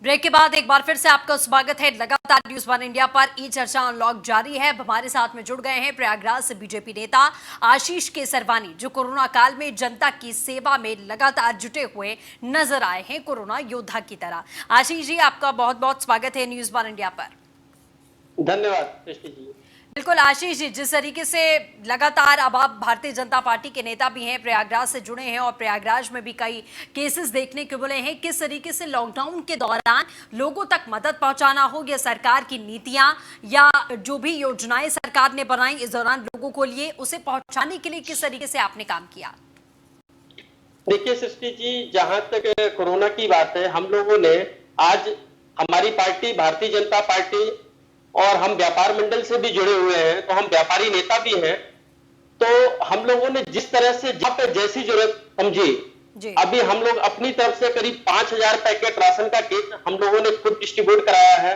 Break के बाद एक बार फिर से आपका स्वागत है। लगातार न्यूज़ वन इंडिया पर ई चर्चा अनलॉक जारी है। अब हमारे साथ में जुड़ गए हैं प्रयागराज से बीजेपी नेता आशीष केसरवानी, जो कोरोना काल में जनता की सेवा में लगातार जुटे हुए नजर आए हैं, कोरोना योद्धा की तरह। आशीष जी, आपका बहुत बहुत स्वागत है न्यूज़ वन इंडिया पर। धन्यवाद सृष्टि जी। बिल्कुल आशीष जी, जिस तरीके से लगातार अब आप भारतीय जनता पार्टी के नेता भी हैं, प्रयागराज से जुड़े हैं और प्रयागराज में भी कई केसेस देखने को मिले हैं, किस तरीके से लॉकडाउन के दौरान लोगों तक मदद पहुंचाना हो, या सरकार की नीतियां या जो भी योजनाएं सरकार ने बनाई इस दौरान लोगों को लिए, उसे पहुंचाने के लिए किस तरीके से आपने काम किया? देखिए सृष्टि जी, जहां तक कोरोना की बात है, हम लोगों ने आज हमारी पार्टी भारतीय जनता पार्टी और हम व्यापार मंडल से भी जुड़े हुए हैं, तो हम व्यापारी नेता भी हैं। तो हम लोगों ने जिस तरह से जहां पे जैसी जरूरत समझी, अभी हम लोग अपनी तरफ से करीब 5000 पैकेट राशन का किट हम लोगों ने खुद डिस्ट्रीब्यूट कराया है,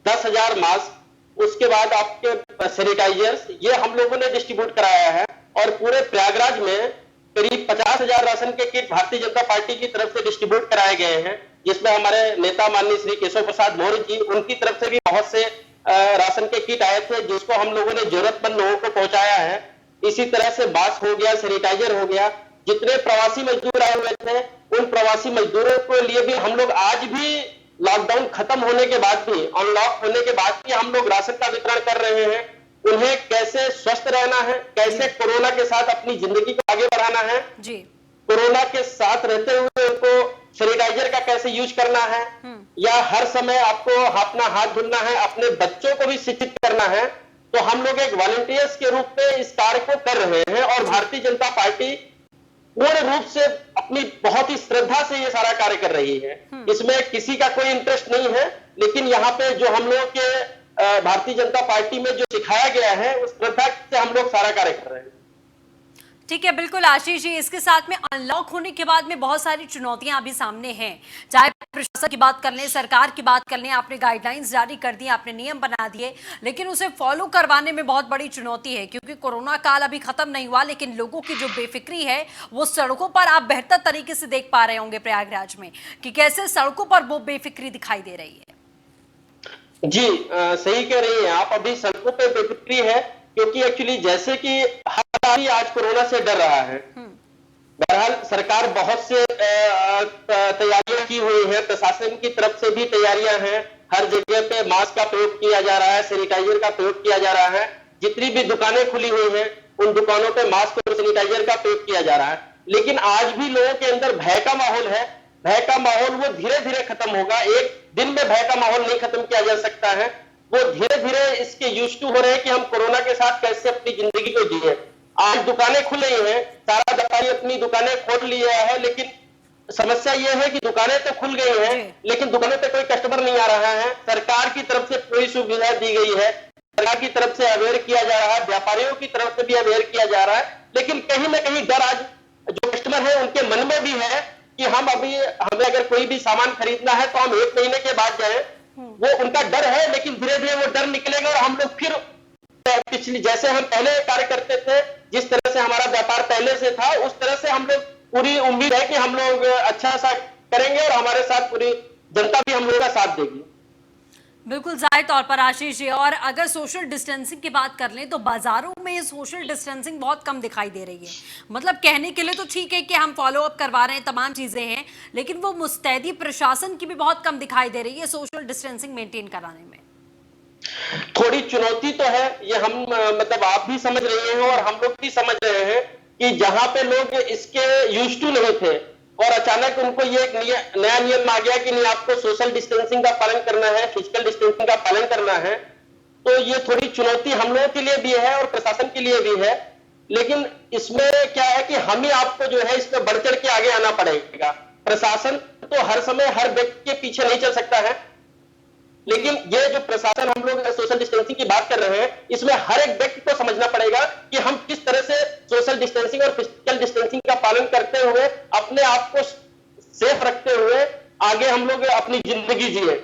10,000 मास्क, उसके बाद आपके सैनिटाइजर्स, ये हम लोगों ने डिस्ट्रीब्यूट कराया है। और पूरे प्रयागराज में करीब 50,000 राशन के किट भारतीय जनता पार्टी की तरफ से डिस्ट्रीब्यूट कराए गए हैं, जिसमें हमारे नेता माननीय श्री केशव प्रसाद मौर्य जी, उनकी तरफ से भी बहुत से राशन के किट आए थे, जिसको हम लोगों ने जरूरतमंद लोगों को पहुंचाया है। इसी तरह से मास्क हो गया, सैनिटाइजर हो गया। जितने प्रवासी मजदूर आए हुए थे, उन प्रवासी मजदूरों के लिए भी हम लोग आज भी लॉकडाउन खत्म होने के बाद भी, अनलॉक होने के बाद भी हम लोग राशन का वितरण कर रहे हैं। उन्हें कैसे स्वस्थ रहना है, कैसे कोरोना के साथ अपनी जिंदगी को आगे बढ़ाना है, कोरोना के साथ रहते हुए उनको सैनिटाइजर का कैसे यूज करना है, या हर समय आपको अपना हाथ धुलना है, अपने बच्चों को भी शिक्षित करना है। तो हम लोग एक वॉलंटियर्स के रूप में इस कार्य को कर रहे हैं और भारतीय जनता पार्टी पूर्ण रूप से अपनी बहुत ही श्रद्धा से ये सारा कार्य कर रही है। इसमें किसी का कोई इंटरेस्ट नहीं है, लेकिन यहाँ पे जो हम लोग के भारतीय जनता पार्टी में जो सिखाया गया है, उस श्रद्धा से हम लोग सारा कार्य कर रहे हैं। ठीक है, बिल्कुल आशीष जी, इसके साथ में अनलॉक होने के बाद में बहुत सारी चुनौतियां अभी सामने हैं। चाहे प्रशासन की बात कर लें, सरकार की बात कर लें, आपने गाइडलाइंस जारी कर दी, आपने नियम बना दिए, लेकिन उसे फॉलो करवाने में बहुत बड़ी चुनौती है, क्योंकि कोरोना काल अभी खत्म नहीं हुआ, लेकिन लोगों की जो बेफिक्री है वो सड़कों पर आप बेहतर तरीके से देख पा रहे होंगे प्रयागराज में, कि कैसे सड़कों पर वो बेफिक्री दिखाई दे रही है। जी सही कह रही हैं आप, अभी सड़कों पे बेफिक्री है, क्योंकि एक्चुअली जैसे कि हर आदमी आज कोरोना से डर रहा है। बहरहाल सरकार बहुत से तैयारियां की हुई है, प्रशासन की तरफ से भी तैयारियां हैं। हर जगह पे मास्क का प्रयोग किया जा रहा है, सैनिटाइजर का प्रयोग किया जा रहा है। जितनी भी दुकानें खुली हुई हैं, उन दुकानों पे मास्क और सैनिटाइजर का प्रयोग किया जा रहा है। लेकिन आज भी लोगों के अंदर भय का माहौल है। भय का माहौल वो धीरे धीरे खत्म होगा। एक दिन में भय का माहौल नहीं खत्म किया जा सकता है। वो धीरे धीरे इसके यूज्ड टू हो रहे हैं कि हम कोरोना के साथ कैसे अपनी जिंदगी को जिए। आज दुकानें खुली हैं, सारा व्यापारी अपनी दुकानें खोल लिया है, लेकिन समस्या ये है कि दुकानें तो खुल गई हैं, लेकिन दुकानों पे कोई कस्टमर नहीं आ रहा है। सरकार की तरफ से पूरी सुविधा दी गई है, सरकार की तरफ से अवेयर किया जा रहा है, व्यापारियों की तरफ से भी अवेयर किया जा रहा है, लेकिन कहीं ना कहीं डर आज जो कस्टमर है उनके मन में भी है कि हमें अगर कोई भी सामान खरीदना है तो हम 1 महीने के बाद जाए। वो उनका डर है, लेकिन धीरे धीरे वो डर निकलेगा और हम लोग फिर पिछली जैसे हम पहले कार्य करते थे, जिस तरह से हमारा व्यापार पहले से था, उस तरह से हम लोग पूरी उम्मीद है कि हम लोग अच्छा सा करेंगे और हमारे साथ पूरी जनता भी हम लोगों का साथ देगी। बिल्कुल जाहिर तौर पर आशीष जी, और अगर सोशल डिस्टेंसिंग की बात कर लें तो बाजारों में सोशल डिस्टेंसिंग बहुत कम दिखाई दे रही है। मतलब कहने के लिए तो ठीक है कि हम फॉलो अप करवा रहे हैं, तमाम चीजें हैं, लेकिन वो मुस्तैदी प्रशासन की भी बहुत कम दिखाई दे रही है सोशल डिस्टेंसिंग मेंटेन कराने में। थोड़ी चुनौती तो है, ये हम मतलब आप भी समझ रहे हैं और हम लोग भी समझ रहे हैं कि जहां पे लोग इसके यूज्ड टू नहीं थे और अचानक उनको ये एक नया नियम आ गया कि नहीं, आपको सोशल डिस्टेंसिंग का पालन करना है, फिजिकल डिस्टेंसिंग का पालन करना है, तो ये थोड़ी चुनौती हम लोगों के लिए भी है और प्रशासन के लिए भी है। लेकिन इसमें क्या है कि हम ही आपको जो है इसमें बढ़ चढ़ के आगे आना पड़ेगा। प्रशासन तो हर समय हर व्यक्ति के पीछे नहीं चल सकता है, लेकिन ये जो प्रशासन हम लोग सोशल डिस्टेंसिंग की बात कर रहे हैं, इसमें हर एक व्यक्ति को समझना पड़ेगा कि हम किस तरह से सोशल डिस्टेंसिंग और फिजिकल डिस्टेंसिंग का पालन करते हुए अपने आप को सेफ रखते हुए आगे हम लोग अपनी जिंदगी जिए।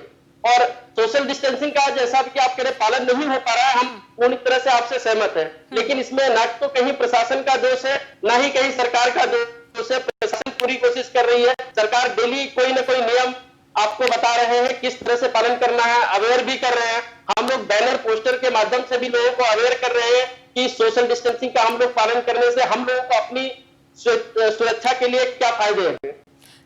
और सोशल डिस्टेंसिंग का जैसा कि आप कह रहे पालन नहीं हो पा रहा है, हम पूरी तरह से आपसे सहमत है, लेकिन इसमें ना तो कहीं प्रशासन का दोष है, ना ही कहीं सरकार का दोष है। प्रशासन पूरी कोशिश कर रही है, सरकार डेली कोई ना कोई नियम आपको बता रहे हैं किस तरह से पालन करना है, अवेयर भी कर रहे हैं। हम लोग बैनर पोस्टर के माध्यम से भी लोगों को अवेयर कर रहे हैं कि सोशल डिस्टेंसिंग का हम लोग पालन करने से हम लोगों को अपनी सुरक्षा के लिए क्या फायदे हैं।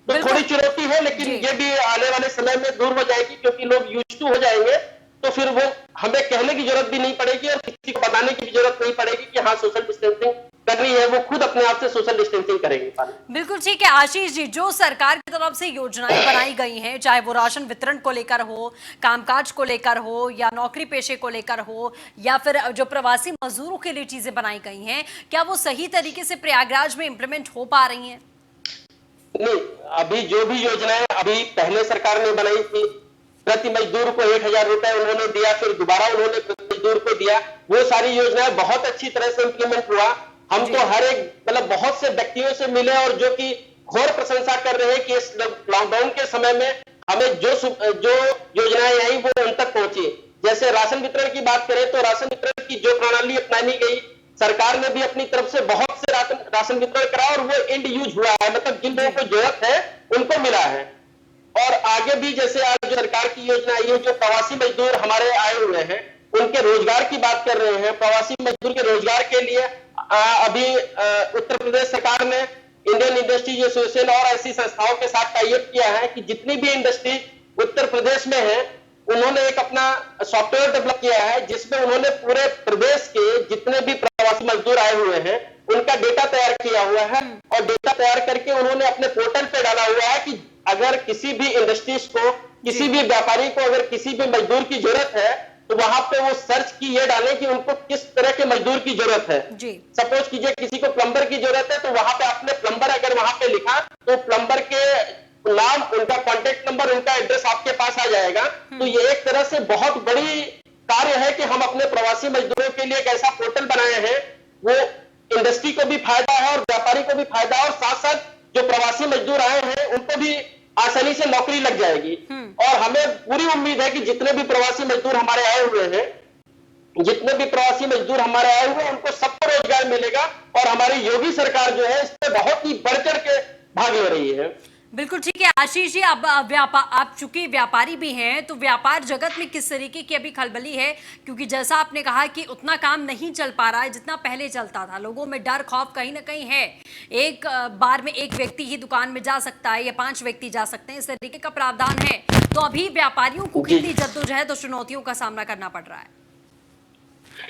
तो थोड़ी चुनौती है, लेकिन ये भी आने वाले समय में दूर हो जाएगी, क्योंकि लोग यूज्ड टू हो जाएंगे। तो फिर वो हमें कहने की जरूरत भी नहीं पड़ेगी और किसी को बताने की भी जरूरत नहीं पड़ेगी कि हाँ सोशल डिस्टेंसिंग करनी है, वो खुद अपने आप से सोशल डिस्टेंसिंग करेंगे। बिल्कुल ठीक है आशीष जी, जो सरकार की तरफ से योजनाएं बनाई गई हैं, चाहे वो राशन वितरण को लेकर हो, कामकाज को लेकर हो, या नौकरी पेशे को लेकर हो, या फिर जो प्रवासी मजदूरों के लिए चीजें बनाई गई हैं, क्या वो सही तरीके से प्रयागराज में इंप्लीमेंट हो पा रही हैं? नहीं, अभी जो भी योजनाएं अभी पहले सरकार ने बनाई थी, प्रति मजदूर को 1000 रुपए उन्होंने दिया, फिर दोबारा उन्होंने प्रति मजदूर को दिया, वो सारी योजनाएं बहुत अच्छी तरह से इंप्लीमेंट हुआ। हम तो हर एक मतलब बहुत से व्यक्तियों से मिले और जो कि घोर प्रशंसा कर रहे हैं कि इस लॉकडाउन के समय में हमें जो योजनाएं आई वो उन तक पहुंची। जैसे राशन वितरण की बात करें तो राशन वितरण की जो प्रणाली अपनाई गई, सरकार ने भी अपनी तरफ से बहुत से राशन वितरण करा और वो एंड यूज हुआ है, मतलब जिन लोगों को जरूरत है उनको मिला है। और आगे भी जैसे आज जो सरकार की योजना आई है, जो प्रवासी मजदूर हमारे आए हुए हैं उनके रोजगार की बात कर रहे हैं। प्रवासी मजदूर के रोजगार के लिए अभी उत्तर प्रदेश सरकार ने इंडियन इंडस्ट्रीज एसोसिएशन और ऐसी संस्थाओं के साथ टाई अप किया है कि जितनी भी इंडस्ट्री उत्तर प्रदेश में है उन्होंने एक अपना सॉफ्टवेयर डेवलप किया है, जिसमें उन्होंने पूरे प्रदेश के जितने भी प्रवासी मजदूर आए हुए हैं उनका डेटा तैयार किया हुआ है और डेटा तैयार करके उन्होंने अपने पोर्टल पे डाला हुआ है कि अगर किसी भी इंडस्ट्रीज को, किसी भी व्यापारी को अगर किसी भी मजदूर की जरूरत है तो वहां पे वो सर्च की ये डाले कि उनको किस तरह के मजदूर की जरूरत है। सपोज कीजिए किसी को प्लम्बर की जरूरत है तो वहां पे आपने प्लम्बर अगर वहां पे लिखा तो प्लम्बर के नाम, उनका कॉन्टेक्ट नंबर, उनका एड्रेस आपके पास आ जाएगा। तो ये एक तरह से बहुत बड़ी कार्य है कि हम अपने प्रवासी मजदूरों के लिए एक ऐसा पोर्टल बनाए हैं, वो इंडस्ट्री को भी फायदा है और व्यापारी को भी फायदा है, और साथ साथ जो प्रवासी मजदूर आए हैं उनको भी आसानी से नौकरी लग जाएगी। और हमें पूरी उम्मीद है कि जितने भी प्रवासी मजदूर हमारे आए हुए हैं, उनको सबको रोजगार मिलेगा और हमारी योगी सरकार जो है इस पे बहुत ही बढ़ चढ़ के भाग ले रही है। बिल्कुल ठीक है आशीष जी, अब आप चूंकि व्यापारी भी हैं तो व्यापार जगत में किस तरीके की अभी खलबली है, क्योंकि जैसा आपने कहा कि उतना काम नहीं चल पा रहा है जितना पहले चलता था। लोगों में डर खौफ कहीं ना कहीं है, एक बार में एक व्यक्ति ही दुकान में जा सकता है या 5 व्यक्ति जा सकते हैं, इस तरीके का प्रावधान है। तो अभी व्यापारियों को कितनी जद्दोजहद और चुनौतियों का सामना करना पड़ रहा है?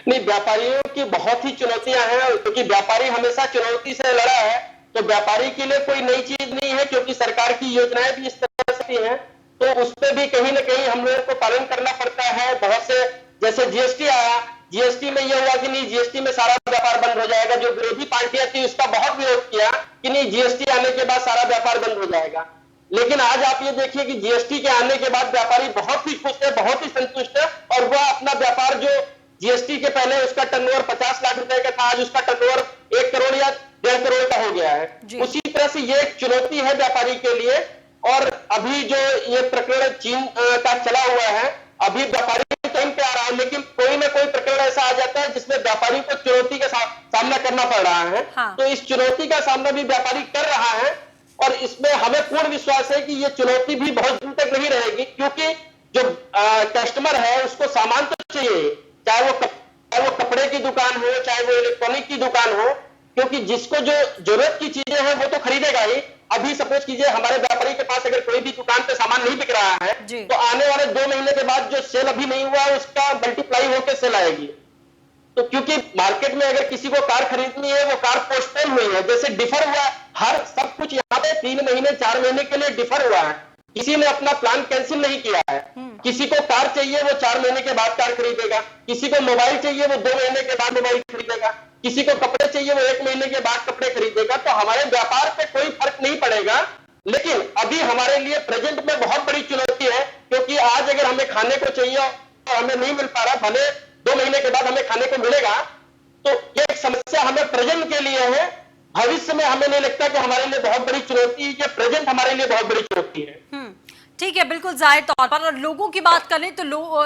नहीं, व्यापारियों की बहुत ही चुनौतियां हैं, क्योंकि व्यापारी हमेशा चुनौती से लड़ा है। तो व्यापारी के लिए कोई नई चीज नहीं है, क्योंकि सरकार की योजनाएं भी इस तरह से हैं, तो उस पर भी कहीं ना कहीं हम लोगों को पालन करना पड़ता है। बहुत से जैसे जीएसटी आया, जीएसटी में यह हुआ कि नहीं जीएसटी में सारा व्यापार बंद हो जाएगा। जो विरोधी पार्टियां थी उसका बहुत विरोध किया कि नहीं जीएसटी आने के बाद सारा व्यापार बंद हो जाएगा। लेकिन आज आप ये देखिए कि जीएसटी के आने के बाद व्यापारी बहुत ही खुश है, बहुत ही संतुष्ट है, और वह अपना व्यापार जो जीएसटी के पहले उसका टर्नओवर 50 लाख रुपए का था, आज उसका टर्नओवर 1 करोड़ या 1.5 करोड़ का हो गया है। उसी तरह से ये एक चुनौती है व्यापारी के लिए। और अभी जो ये प्रकरण चीन का चला हुआ है, अभी व्यापारी टाइम पे आ रहा है, लेकिन कोई ना कोई प्रकरण ऐसा आ जाता है जिसमें व्यापारी को चुनौती का सामना करना पड़ रहा है। तो इस चुनौती का सामना भी व्यापारी कर रहा है, और इसमें हमें पूर्ण विश्वास है कि ये चुनौती भी बहुत दिन तक नहीं रहेगी, क्योंकि जो कस्टमर है उसको सामान तो चाहिए, चाहे वो कपड़े की दुकान हो, चाहे वो इलेक्ट्रॉनिक की दुकान हो, क्योंकि जिसको जो जरूरत की चीजें हैं वो तो खरीदेगा ही। अभी सपोज कीजिए हमारे व्यापारी के पास अगर कोई भी दुकान पे सामान नहीं बिक रहा है तो आने वाले 2 महीने के बाद जो सेल अभी नहीं हुआ है उसका मल्टीप्लाई होकर सेल आएगी। तो क्योंकि मार्केट में अगर किसी को कार खरीदनी है, वो कार पोस्टपोन हुई है, जैसे डिफर हुआ, हर सब कुछ यहाँ पे 3 महीने 4 महीने के लिए डिफर हुआ है। किसी ने अपना प्लान कैंसिल नहीं किया है। किसी को कार चाहिए वो 4 महीने के बाद कार खरीदेगा, किसी को मोबाइल चाहिए वो 2 महीने के बाद मोबाइल खरीदेगा, किसी को कपड़े चाहिए वो 1 महीने के बाद कपड़े खरीदेगा। तो हमारे व्यापार पे कोई फर्क नहीं पड़ेगा। लेकिन अभी हमारे लिए प्रेजेंट में बहुत बड़ी चुनौती है, क्योंकि आज अगर हमें खाने को चाहिए और हमें नहीं मिल पा रहा, भले 2 महीने के बाद हमें खाने को मिलेगा, तो ये एक समस्या हमें प्रेजेंट के लिए है। भविष्य में हमें नहीं लगता कि हमारे लिए बहुत बड़ी चुनौती है, ये प्रेजेंट हमारे लिए बहुत बड़ी चुनौती है। ठीक है, बिल्कुल जाहिर तौर पर। और लोगों की बात करें तो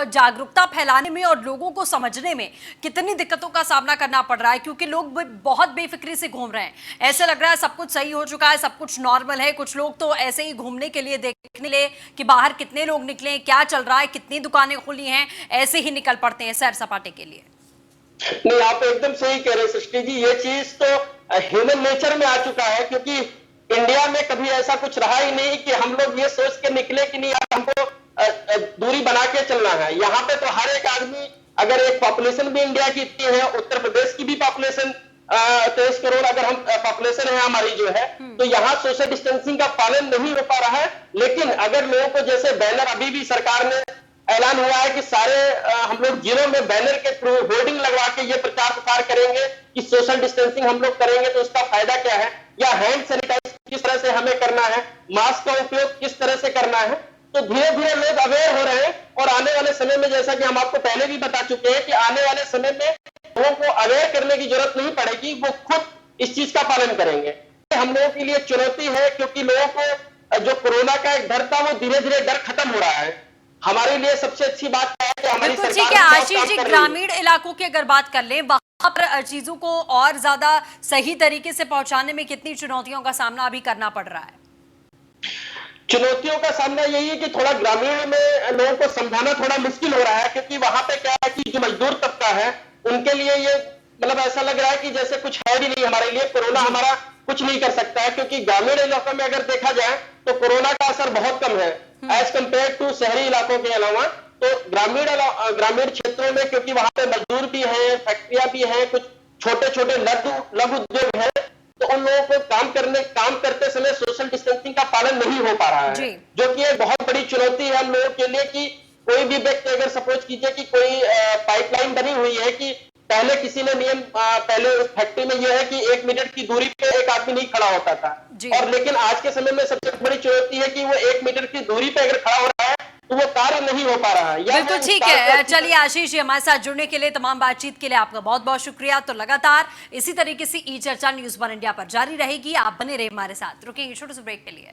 जागरूकता फैलाने में और लोगों को समझने में कितनी दिक्कतों का सामना करना पड़ रहा है, क्योंकि लोग बहुत बेफिक्री से घूम रहे हैं। ऐसे लग रहा है सब कुछ सही हो चुका है, सब कुछ नॉर्मल है। कुछ लोग तो ऐसे ही घूमने के लिए, देखने लिए कि बाहर कितने लोग निकले, क्या चल रहा है, कितनी दुकानें खुली हैं, ऐसे ही निकल पड़ते हैं सैर सपाटे के लिए। नहीं, आप एकदम सही कह रहे हैं सृष्टि जी। ये चीज तो ह्यूमन नेचर में आ चुका है, क्योंकि इंडिया में कभी ऐसा कुछ रहा ही नहीं कि हम लोग ये सोच के निकले कि नहीं यार हमको दूरी बना के चलना है। यहाँ पे तो हर एक आदमी, अगर एक पॉपुलेशन भी इंडिया की इतनी है, उत्तर प्रदेश की भी पॉपुलेशन 23 करोड़ अगर हम पॉपुलेशन है हमारी जो है, तो यहाँ सोशल डिस्टेंसिंग का पालन नहीं हो पा रहा है। लेकिन अगर लोगों को जैसे बैनर, अभी भी सरकार ने ऐलान हुआ है कि सारे हम लोग जिलों में बैनर के थ्रू होर्डिंग लगवा के ये प्रचार प्रसार करेंगे कि सोशल डिस्टेंसिंग हम लोग करेंगे, तो उसका फायदा क्या है, या हैंड सैनिटाइज किस तरह से हमें करना है, मास्क का उपयोग किस तरह से करना है। तो धीरे धीरे लोग अवेयर हो रहे हैं, और आने वाले समय में, जैसा कि हम आपको पहले भी बता चुके हैं, कि आने वाले समय में लोगों को अवेयर करने की जरूरत नहीं पड़ेगी, वो खुद इस चीज का पालन करेंगे। हम लोगों के लिए चुनौती है, क्योंकि लोगों को जो कोरोना का एक डर था, वो धीरे धीरे डर खत्म हो रहा है। हमारे लिए सबसे अच्छी बात है कि हमारी बिल्कुल सरकार ठीक है बहुत आशीष काम जी, कर रही है। ग्रामीण इलाकों की अगर बात कर लें, वहां पर चीजों को और ज्यादा सही तरीके से पहुंचाने में कितनी चुनौतियों का सामना अभी करना पड़ रहा है? चुनौतियों का सामना यही है कि थोड़ा ग्रामीण में लोगों को समझाना थोड़ा मुश्किल हो रहा है, क्योंकि वहां पे क्या है कि जो मजदूर तबका है, उनके लिए ये मतलब ऐसा लग रहा है कि जैसे कुछ है भी नहीं हमारे लिए, कोरोना हमारा कुछ नहीं कर सकता है। क्योंकि ग्रामीण इलाकों में अगर देखा जाए तो कोरोना का असर बहुत कम है एज कंपेयर टू शहरी इलाकों के अलावा। तो ग्रामीण क्षेत्रों में, क्योंकि वहां पे मजदूर भी है, फैक्ट्रियां भी है, कुछ छोटे छोटे लघु उद्योग है, तो उन लोगों को काम करते समय सोशल डिस्टेंसिंग का पालन नहीं हो पा रहा है, जो कि एक बहुत बड़ी चुनौती है हम लोगों के लिए। कि कोई भी व्यक्ति, अगर सपोज कीजिए कि कोई पाइपलाइन बनी हुई है, कि पहले किसी ने नियम, पहले उस फैक्ट्री में यह है कि 1 मीटर की दूरी पे एक आदमी नहीं खड़ा होता था, और लेकिन आज के समय में सबसे बड़ी चुनौती है कि वो 1 मीटर की दूरी पे अगर खड़ा हो रहा है तो वो कार्य नहीं हो पा रहा है। बिल्कुल ठीक है। चलिए आशीष जी, हमारे साथ जुड़ने के लिए, तमाम बातचीत के लिए आपका बहुत बहुत शुक्रिया। तो लगातार इसी तरीके से ई चर्चा न्यूज़ 1 इंडिया पर जारी रहेगी, आप बने रहे हमारे साथ। रुकेंगे छोटे से ब्रेक के लिए।